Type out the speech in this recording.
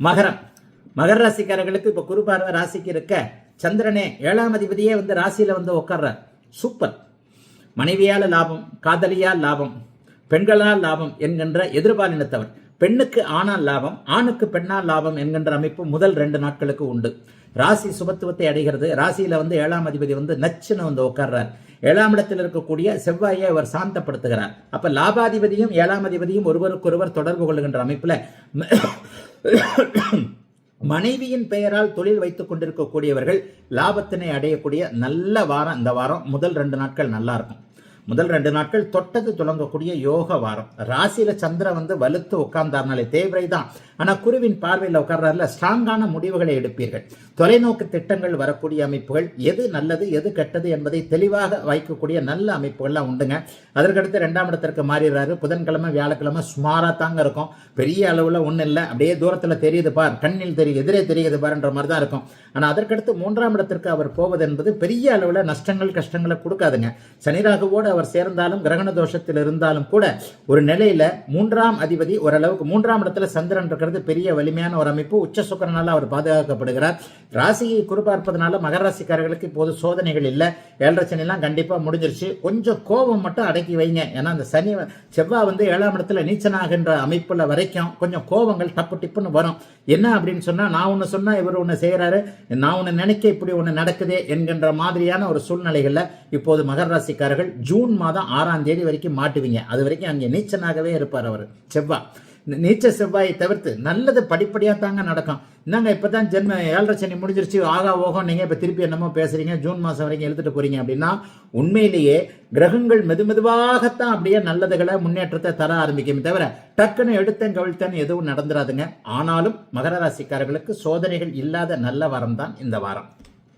மகரம். மகர ராசிக்காரர்களுக்கு இப்ப குரு பார்வை ராசிக்கு இருக்க, சந்திரனே 7ஆம் அதிபதியே ராசியில உட்கார்றார். சூப்பர். மனைவியால லாபம், காதலியால் லாபம், பெண்களால் லாபம் என்கின்ற எதிர்பாலினத்தவர். பெண்ணுக்கு ஆணால் லாபம், ஆணுக்கு பெண்ணால் லாபம் என்கின்ற அமைப்பு முதல் 2 நாட்களுக்கு உண்டு. ராசி சுபத்துவத்தை அடைகிறது. ராசியில 7ஆம் அதிபதி நச்சுன்னு உட்கார்றார். 7ஆம் இடத்தில் இருக்கக்கூடிய செவ்வாயை அவர் சாந்தப்படுத்துகிறார். அப்ப லாபாதிபதியும் 7ஆம் அதிபதியும் ஒருவருக்கொருவர் தொடர்பு கொள்ளுகின்ற அமைப்புல மனைவியின் பெயரால் தொழில் வைத்துக் கொண்டிருக்கக்கூடியவர்கள் லாபத்தினை அடையக்கூடிய நல்ல வாரம் இந்த வாரம். முதல் 2 நாட்கள் நல்லா இருக்கும். முதல் 2 நாட்கள் தொட்டது துளங்கக்கூடிய யோக வாரம். ராசியில சந்திரன் வலுத்து உட்கார்ந்தார்னாலே தேவை தான். ஆனா குருவின் பார்வையில் உட்கார்றாருல, ஸ்ட்ராங்கான முடிவுகளை எடுப்பீர்கள். தொலைநோக்கு திட்டங்கள் வரக்கூடிய அமைப்புகள், எது நல்லது எது கெட்டது என்பதை தெளிவாக வைக்கக்கூடிய நல்ல அமைப்புகள்லாம் உண்டுங்க. அதற்கடுத்து 2ஆம் இடத்திற்கு மாறிடுறாரு. புதன்கிழமை வியாழக்கிழமை சுமாரா தாங்க இருக்கும். பெரிய அளவுல ஒன்றும் இல்லை, அப்படியே தூரத்துல தெரியுது பார், கண்ணில் தெரியுது, எதிரே தெரியுது பாருன்ற மாதிரி தான் இருக்கும். ஆனா அதற்கடுத்து 3ஆம் இடத்திற்கு அவர் போவது என்பது பெரிய அளவுல நஷ்டங்கள் கஷ்டங்களை கொடுக்காதுங்க. சனிராகுவோடு அவர் சேர்ந்தாலும் கிரகண தோஷத்தில் இருந்தாலும் கூட ஒரு நிலையில 3ஆம் அதிபதி ஓரளவுக்கு 3ஆம் இடத்துல சந்திரன் இருக்கிறது பெரிய வலிமையான ஒரு அமைப்பு. உச்ச சுக்கிரனால அவர் பாதுகாக்கப்படுகிறார். ராசியை குறிப்பார்ப்பதனால மகர ராசிக்காரர்களுக்கு இப்போது சோதனைகள் இல்லை. 7.5 சனி எல்லாம் கண்டிப்பா முடிஞ்சிருச்சு. கொஞ்சம் கோபம் மட்டும் அடக்கி வைங்க. ஏன்னா அந்த சனி செவ்வாய் 7ஆம் இடத்துல நீச்சனாகின்ற அமைப்புல வரைக்கும் கொஞ்சம் கோபங்கள் டப்பு டிப்புன்னு வரும். என்ன அப்படின்னு சொன்னா, நான் ஒன்னு சொன்னா இவர் ஒன்னு செய்யறாரு, நான் ஒன்னு நினைக்க இப்படி ஒன்னு நடக்குதே என்கின்ற மாதிரியான ஒரு சூழ்நிலைகள்ல இப்போது மகர ராசிக்காரர்கள் ஜூன் மாதம் 6ஆம் தேதி வரைக்கும் மாட்டுவீங்க. அது வரைக்கும் அங்கே நீச்சனாகவே இருப்பார் அவர் செவ்வாய். நீச்ச செவ்வாயை தவிர்த்து நல்லது படிப்படியாக தாங்க நடக்கும். என்னங்க இப்பதான் ஜென்ம 7.5 சனி முடிஞ்சிருச்சு, ஆகா ஓகம், நீங்க இப்ப திருப்பி என்னமோ பேசுறீங்க, ஜூன் மாசம் வரைக்கும் எழுதிட்டு போறீங்க அப்படின்னா, உண்மையிலேயே கிரகங்கள் மெதுமெதுவாகத்தான் அப்படியே நல்லதுகளை முன்னேற்றத்தை தர ஆரம்பிக்கும் தவிர டக்குன்னு எடுத்தேன் கவிழ்த்தேன் எதுவும் நடந்துராதுங்க. ஆனாலும் மகர ராசிக்காரர்களுக்கு சோதனைகள் இல்லாத நல்ல வாரம் தான் இந்த வாரம்.